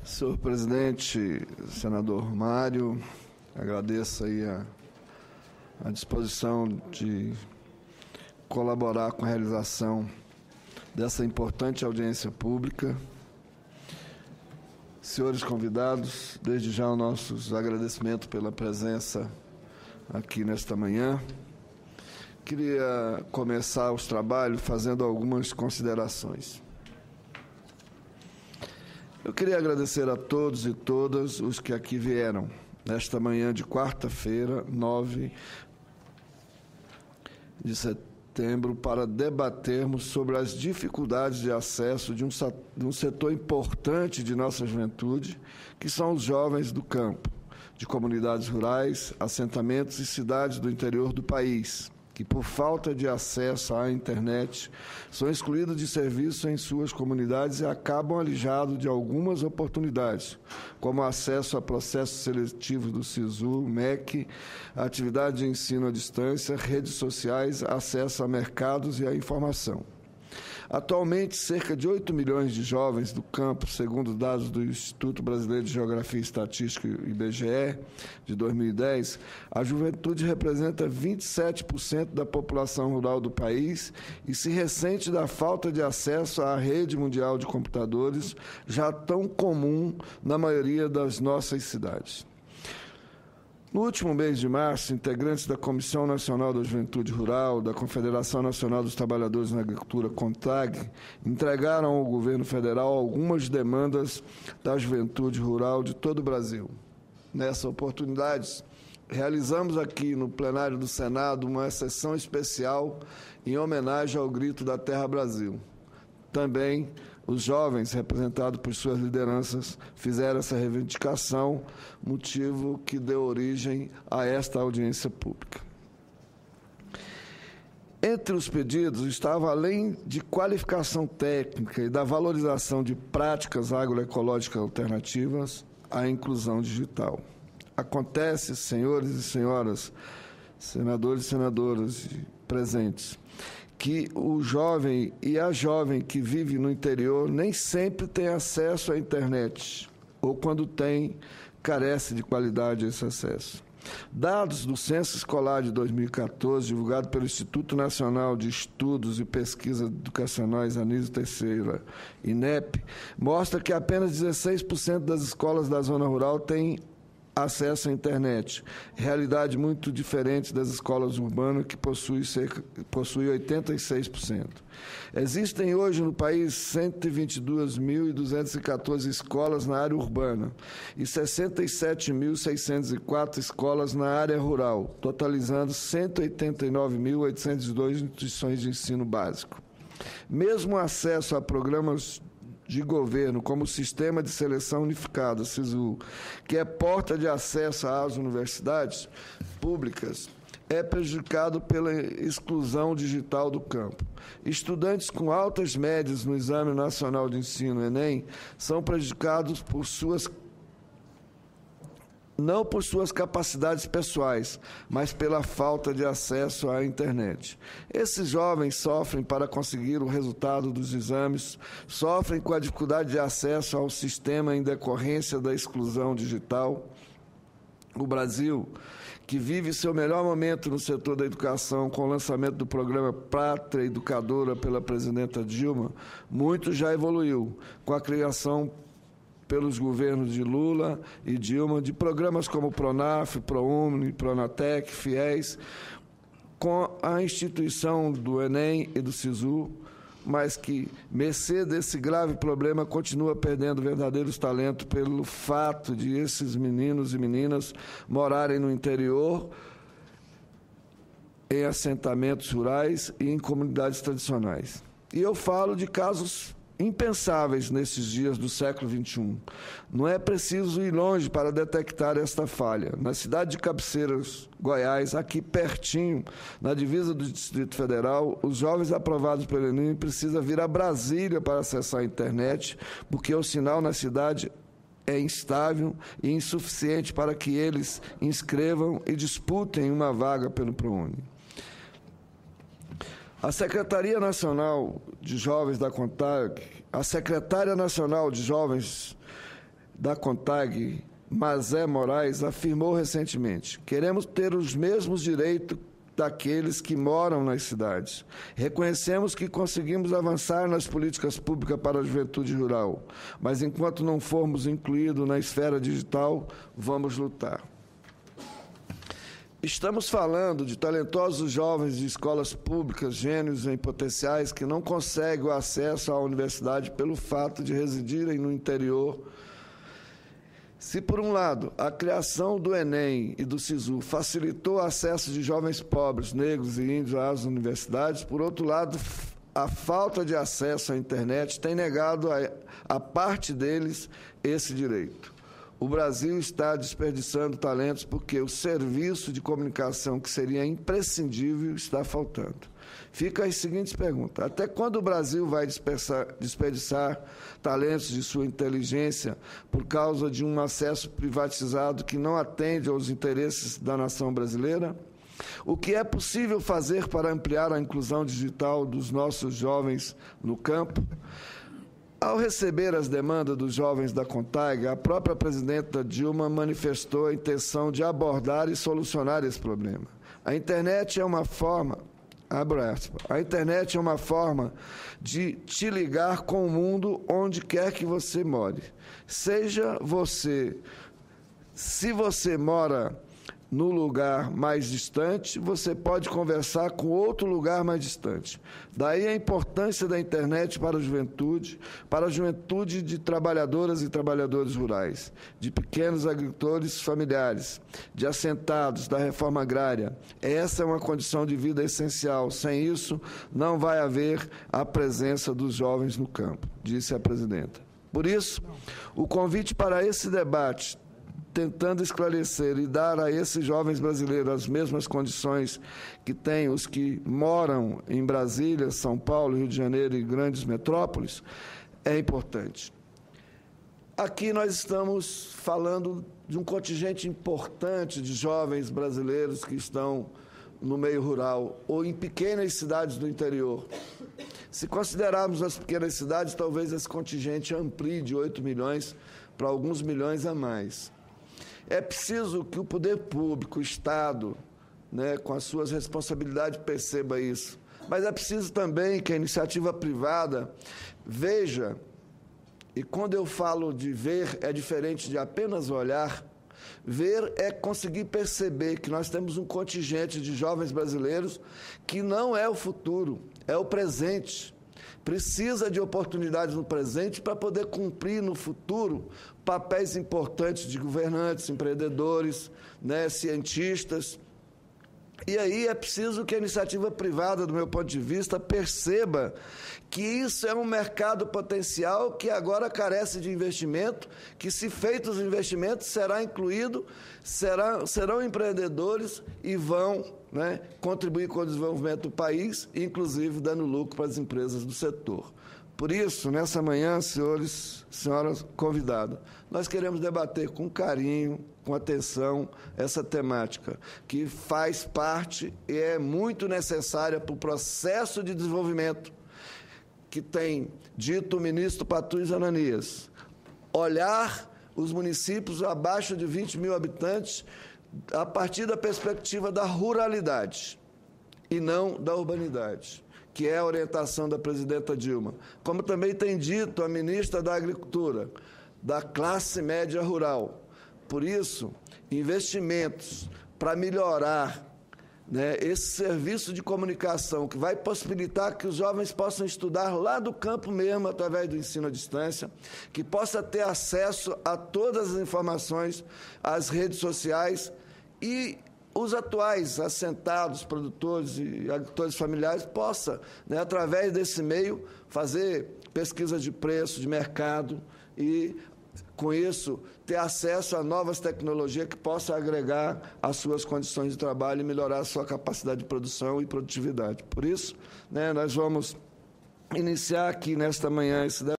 Senhor presidente, senador Mário, agradeço aí a disposição de colaborar com a realização dessa importante audiência pública. Senhores convidados, desde já os nossos agradecimentos pela presença aqui nesta manhã. Queria começar os trabalhos fazendo algumas considerações. Eu queria agradecer a todos e todas os que aqui vieram nesta manhã de quarta-feira, 9 de setembro, para debatermos sobre as dificuldades de acesso de um setor importante de nossa juventude, que são os jovens do campo, de comunidades rurais, assentamentos e cidades do interior do país, que, por falta de acesso à internet, são excluídos de serviço em suas comunidades e acabam alijados de algumas oportunidades, como acesso a processos seletivos do SISU, MEC, atividade de ensino à distância, redes sociais, acesso a mercados e à informação. Atualmente, cerca de 8 milhões de jovens do campo, segundo dados do Instituto Brasileiro de Geografia e Estatística, IBGE, de 2010, a juventude representa 27% da população rural do país e se ressente da falta de acesso à rede mundial de computadores, já tão comum na maioria das nossas cidades. No último mês de março, integrantes da Comissão Nacional da Juventude Rural, da Confederação Nacional dos Trabalhadores na Agricultura, CONTAG, entregaram ao governo federal algumas demandas da juventude rural de todo o Brasil. Nessa oportunidade, realizamos aqui no plenário do Senado uma sessão especial em homenagem ao Grito da Terra Brasil. Também os jovens, representados por suas lideranças, fizeram essa reivindicação, motivo que deu origem a esta audiência pública. Entre os pedidos estava, além de qualificação técnica e da valorização de práticas agroecológicas alternativas, a inclusão digital. Acontece, senhores e senhoras, senadores e senadoras presentes, que o jovem e a jovem que vive no interior nem sempre tem acesso à internet, ou quando tem, carece de qualidade esse acesso. Dados do Censo Escolar de 2014, divulgado pelo Instituto Nacional de Estudos e Pesquisas Educacionais Anísio Teixeira, INEP, mostra que apenas 16% das escolas da zona rural têm acesso à internet, realidade muito diferente das escolas urbanas, que possuem 86%. Existem hoje no país 122.214 escolas na área urbana e 67.604 escolas na área rural, totalizando 189.802 instituições de ensino básico. Mesmo o acesso a programas de governo, como o Sistema de Seleção Unificada, SISU, que é porta de acesso às universidades públicas, é prejudicado pela exclusão digital do campo. Estudantes com altas médias no Exame Nacional de Ensino, ENEM, são prejudicados não por suas capacidades pessoais, mas pela falta de acesso à internet. Esses jovens sofrem para conseguir o resultado dos exames, sofrem com a dificuldade de acesso ao sistema em decorrência da exclusão digital. O Brasil, que vive seu melhor momento no setor da educação com o lançamento do programa Pátria Educadora pela presidenta Dilma, muito já evoluiu, com a criação pelos governos de Lula e Dilma, de programas como Pronaf, ProUni, Pronatec, FIES, com a instituição do Enem e do SISU, mas que, mercê desse grave problema, continua perdendo verdadeiros talentos pelo fato de esses meninos e meninas morarem no interior, em assentamentos rurais e em comunidades tradicionais. E eu falo de casos impensáveis nesses dias do século XXI. Não é preciso ir longe para detectar esta falha. Na cidade de Cabeceiras, Goiás, aqui pertinho, na divisa do Distrito Federal, os jovens aprovados pelo Enem precisam vir a Brasília para acessar a internet, porque o sinal na cidade é instável e insuficiente para que eles inscrevam e disputem uma vaga pelo ProUni. A Secretaria Nacional de Jovens da CONTAG, a Secretária Nacional de Jovens da CONTAG, Mazé Moraes, afirmou recentemente: queremos ter os mesmos direitos daqueles que moram nas cidades. Reconhecemos que conseguimos avançar nas políticas públicas para a juventude rural, mas enquanto não formos incluídos na esfera digital, vamos lutar. Estamos falando de talentosos jovens de escolas públicas, gênios em potenciais, que não conseguem o acesso à universidade pelo fato de residirem no interior. Se, por um lado, a criação do Enem e do SISU facilitou o acesso de jovens pobres, negros e índios às universidades, por outro lado, a falta de acesso à internet tem negado a parte deles esse direito. O Brasil está desperdiçando talentos porque o serviço de comunicação, que seria imprescindível, está faltando. Fica as seguintes perguntas: até quando o Brasil vai desperdiçar talentos de sua inteligência por causa de um acesso privatizado que não atende aos interesses da nação brasileira? O que é possível fazer para ampliar a inclusão digital dos nossos jovens no campo? Ao receber as demandas dos jovens da CONTAG, a própria presidenta Dilma manifestou a intenção de abordar e solucionar esse problema. A internet é uma forma, a internet é uma forma de te ligar com o mundo onde quer que você more. Se você mora no lugar mais distante, você pode conversar com outro lugar mais distante. Daí a importância da internet para a juventude de trabalhadoras e trabalhadores rurais, de pequenos agricultores familiares, de assentados da reforma agrária. Essa é uma condição de vida essencial. Sem isso, não vai haver a presença dos jovens no campo, disse a presidenta. Por isso, o convite para esse debate, tentando esclarecer e dar a esses jovens brasileiros as mesmas condições que têm os que moram em Brasília, São Paulo, Rio de Janeiro e grandes metrópoles, é importante. Aqui nós estamos falando de um contingente importante de jovens brasileiros que estão no meio rural ou em pequenas cidades do interior. Se considerarmos as pequenas cidades, talvez esse contingente amplie de 8 milhões para alguns milhões a mais. É preciso que o poder público, o Estado, com as suas responsabilidades, perceba isso. Mas é preciso também que a iniciativa privada veja, e quando eu falo de ver, é diferente de apenas olhar. Ver é conseguir perceber que nós temos um contingente de jovens brasileiros que não é o futuro, é o presente. Precisa de oportunidades no presente para poder cumprir no futuro papéis importantes de governantes, empreendedores, cientistas. E aí é preciso que a iniciativa privada, do meu ponto de vista, perceba que isso é um mercado potencial que agora carece de investimento, que, se feitos os investimentos, será incluído, serão empreendedores e vão contribuir com o desenvolvimento do país, inclusive dando lucro para as empresas do setor. Por isso, nessa manhã, senhores, senhoras convidadas, nós queremos debater com carinho, com atenção, essa temática, que faz parte e é muito necessária para o processo de desenvolvimento que tem dito o ministro Patrus Ananias. Olhar os municípios abaixo de 20 mil habitantes a partir da perspectiva da ruralidade e não da urbanidade, que é a orientação da presidenta Dilma. Como também tem dito a ministra da Agricultura, da classe média rural. Por isso, investimentos para melhorar esse serviço de comunicação, que vai possibilitar que os jovens possam estudar lá do campo mesmo, através do ensino à distância, que possa ter acesso a todas as informações, às redes sociais, e os atuais assentados, produtores e agricultores familiares possam, através desse meio, fazer pesquisa de preço, de mercado e, com isso, ter acesso a novas tecnologias que possam agregar às suas condições de trabalho e melhorar a sua capacidade de produção e produtividade. Por isso, nós vamos iniciar aqui nesta manhã esse debate.